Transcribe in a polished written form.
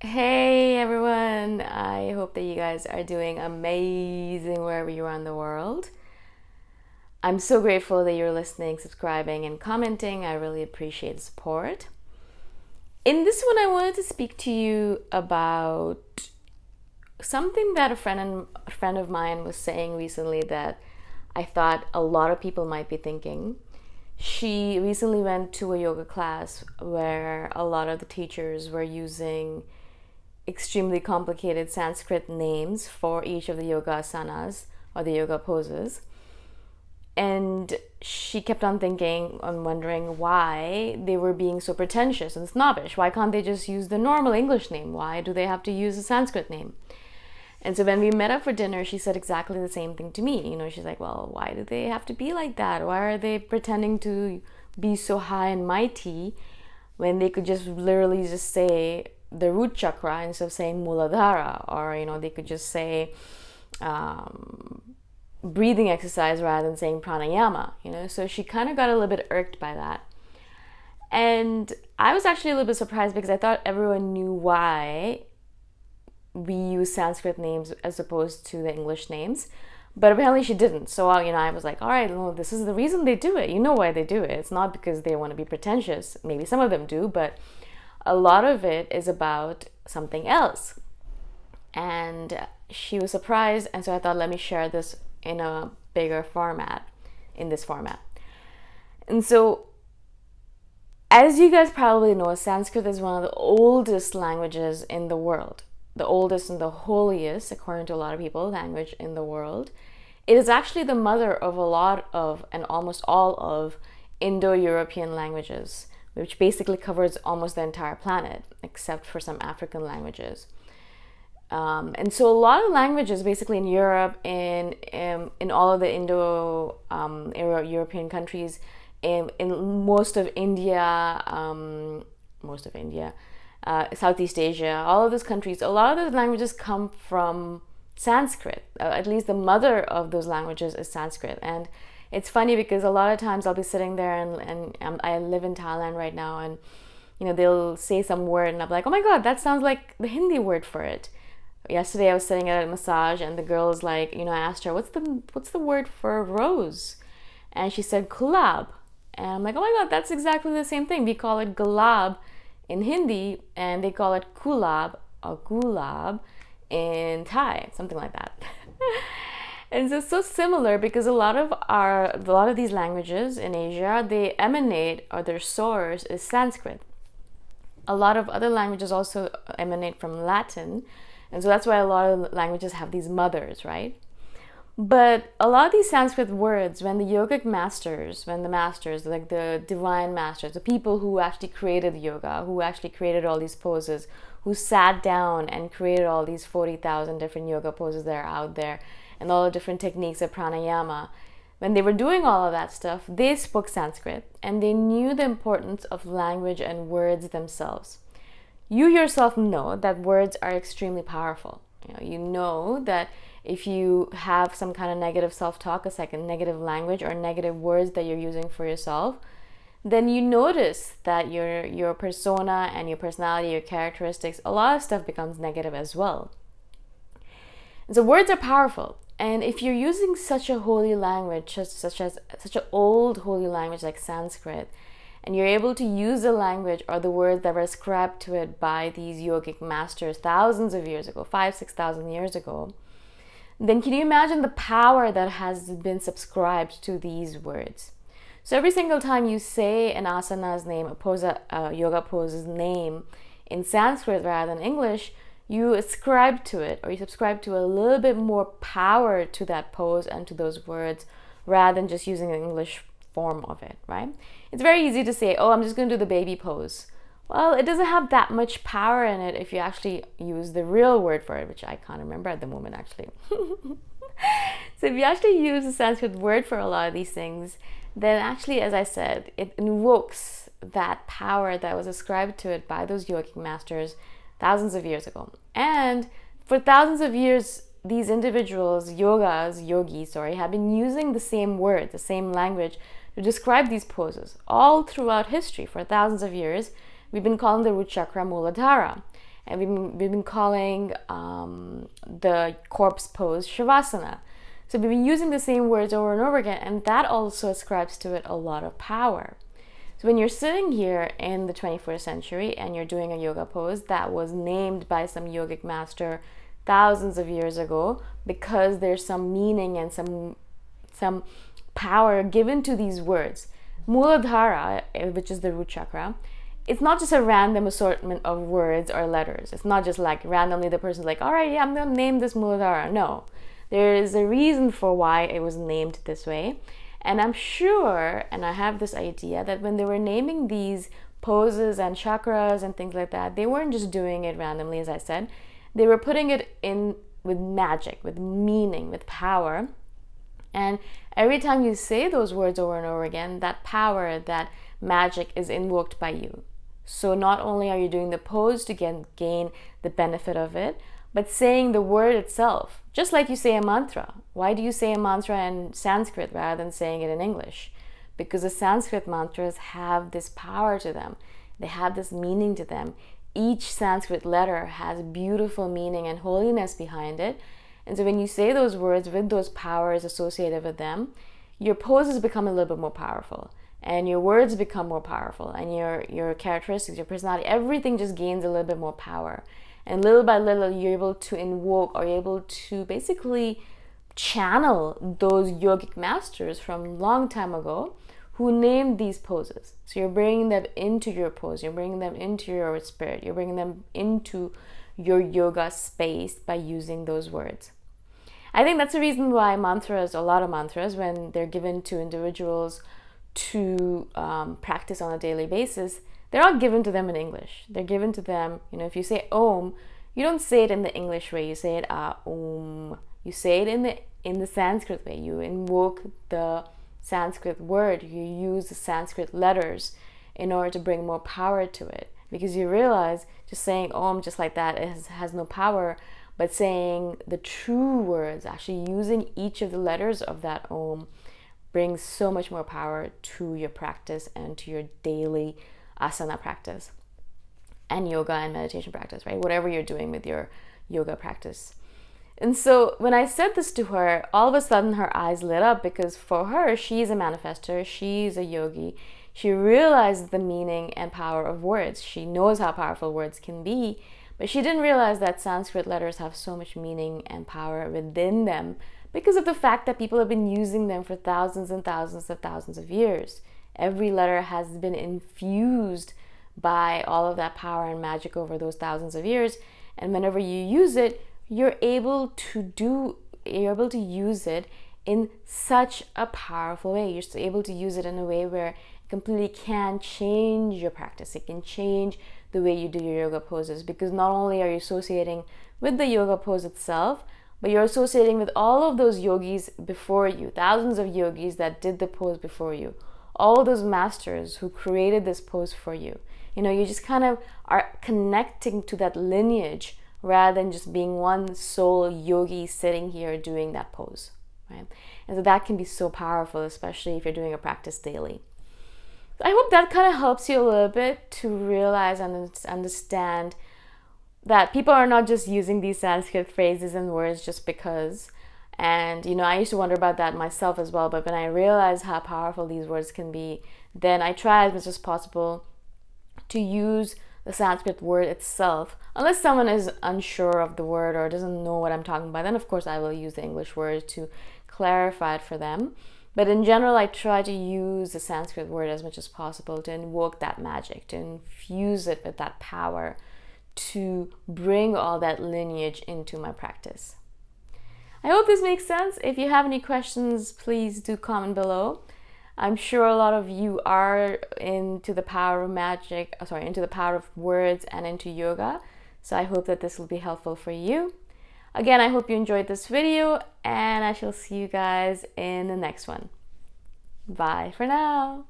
Hey everyone, I hope that you guys are doing amazing wherever you are in the world. I'm so grateful that you're listening, subscribing, and commenting. I really appreciate the support. In this one, I wanted to speak to you about something that a friend of mine was saying recently that I thought a lot of people might be thinking. She recently went to a yoga class where a lot of the teachers were using extremely complicated Sanskrit names for each of the yoga asanas or the yoga poses. And she kept on thinking and wondering why they were being so pretentious and snobbish. Why can't they just use the normal English name? Why do they have to use a Sanskrit name? And so when we met up for dinner, she said exactly the same thing to me. She's like, well, why do they have to be like that? Why are they pretending to be so high and mighty when they could just literally just say the root chakra instead of saying muladhara, or they could just say breathing exercise rather than saying pranayama. So she kind of got a little bit irked by that, and I was actually a little bit surprised because I thought everyone knew why we use Sanskrit names as opposed to the English names. But apparently she didn't. So, I was like, all right, no, this is the reason they do it. You know why they do it. It's not because they want to be pretentious. Maybe some of them do, but a lot of it is about something else. And she was surprised. And so I thought, let me share this in a bigger format, in this format. And so, as you guys probably know, Sanskrit is one of the oldest languages in the world. The oldest and the holiest, according to a lot of people, language in the world. It is actually the mother of a lot of, and almost all of, Indo-European languages, which basically covers almost the entire planet, except for some African languages. And so a lot of languages, basically in Europe, in all of the Indo-European countries, in most of India, Southeast Asia, all of those countries, a lot of those languages come from Sanskrit. At least the mother of those languages is Sanskrit. And it's funny because a lot of times I'll be sitting there and I live in Thailand right now, and they'll say some word and I'll be like, oh my god, that sounds like the Hindi word for it. Yesterday I was sitting at a massage and the girl's like, I asked her, what's the word for rose? And she said kulab. And I'm like, oh my god, that's exactly the same thing. We call it gulab in Hindi, and they call it kulab or gulab in Thai, something like that. And so it's so similar because a lot of these languages in Asia, they emanate, or their source is Sanskrit. A lot of other languages also emanate from Latin, and so that's why a lot of languages have these mothers, right? But a lot of these Sanskrit words, when the masters, like the divine masters, the people who actually created yoga, who actually created all these poses, who sat down and created all these 40,000 different yoga poses that are out there, and all the different techniques of pranayama, when they were doing all of that stuff, they spoke Sanskrit, and they knew the importance of language and words themselves. You yourself know that words are extremely powerful. You know that if you have some kind of negative self-talk, a second negative language or negative words that you're using for yourself, then you notice that your persona and your personality, your characteristics, a lot of stuff becomes negative as well. And so words are powerful. And if you're using such a holy language, such an old holy language like Sanskrit, and you're able to use the language or the words that were ascribed to it by these yogic masters thousands of years ago, 6,000 years ago, then can you imagine the power that has been subscribed to these words? So every single time you say an asana's name, a yoga pose's name in Sanskrit rather than English, you ascribe to it, or you subscribe to a little bit more power to that pose and to those words rather than just using the English form of it, right? It's very easy to say, oh, I'm just going to do the baby pose. Well, it doesn't have that much power in it if you actually use the real word for it, which I can't remember at the moment, actually. So if you actually use the Sanskrit word for a lot of these things, then actually, as I said, it invokes that power that was ascribed to it by those yogic masters thousands of years ago. And for thousands of years, these individuals, yogis, have been using the same word, the same language to describe these poses all throughout history. For thousands of years, we've been calling the root chakra Muladhara. And we've been calling the corpse pose Shavasana. So we've been using the same words over and over again, and that also ascribes to it a lot of power. So when you're sitting here in the 21st century and you're doing a yoga pose that was named by some yogic master thousands of years ago, because there's some meaning and some power given to these words. Muladhara, which is the root chakra, it's not just a random assortment of words or letters. It's not just like randomly the person's like, all right, yeah, I'm going to name this Muladhara. No, there is a reason for why it was named this way. And I'm sure, and I have this idea, that when they were naming these poses and chakras and things like that, they weren't just doing it randomly, as I said. They were putting it in with magic, with meaning, with power. And every time you say those words over and over again, that power, that magic is invoked by you. So not only are you doing the pose to gain the benefit of it, but saying the word itself, just like you say a mantra. Why do you say a mantra in Sanskrit rather than saying it in English? Because the Sanskrit mantras have this power to them. They have this meaning to them. Each Sanskrit letter has beautiful meaning and holiness behind it. And so when you say those words with those powers associated with them, your poses become a little bit more powerful, and your words become more powerful, and your characteristics, your personality, everything just gains a little bit more power. And little by little, you're able to invoke, or you're able to basically channel those yogic masters from long time ago who named these poses. So you're bringing them into your pose, you're bringing them into your spirit, you're bringing them into your yoga space by using those words. I think that's the reason why mantras, a lot of mantras, when they're given to individuals to practice on a daily basis, they're not given to them in English. They're given to them, if you say Om, you don't say it in the English way. You say it Om. You say it in the Sanskrit way. You invoke the Sanskrit word. You use the Sanskrit letters in order to bring more power to it. Because you realize just saying Om just like that has no power, but saying the true words, actually using each of the letters of that Om, brings so much more power to your practice and to your daily asana practice and yoga and meditation practice, right? Whatever you're doing with your yoga practice. And so when I said this to her, all of a sudden her eyes lit up, because for her, she's a manifester, she's a yogi. She realized the meaning and power of words. She knows how powerful words can be, but she didn't realize that Sanskrit letters have so much meaning and power within them because of the fact that people have been using them for thousands and thousands of years. Every letter has been infused by all of that power and magic over those thousands of years. And whenever you use it, you're able to use it in such a powerful way. You're able to use it in a way where it completely can change your practice. It can change the way you do your yoga poses, because not only are you associating with the yoga pose itself, but you're associating with all of those yogis before you, thousands of yogis that did the pose before you, all those masters who created this pose for you. You just kind of are connecting to that lineage rather than just being one sole yogi sitting here doing that pose, right? And so that can be so powerful, especially if you're doing a practice daily. I hope that kind of helps you a little bit to realize and understand that people are not just using these Sanskrit phrases and words just because. And, I used to wonder about that myself as well. But when I realized how powerful these words can be, then I try as much as possible to use the Sanskrit word itself. Unless someone is unsure of the word or doesn't know what I'm talking about, then of course I will use the English word to clarify it for them. But in general, I try to use the Sanskrit word as much as possible to invoke that magic, to infuse it with that power, to bring all that lineage into my practice. I hope this makes sense. If you have any questions, please do comment below. I'm sure a lot of you are into the power of into the power of words and into yoga. So I hope that this will be helpful for you. Again, I hope you enjoyed this video, and I shall see you guys in the next one. Bye for now.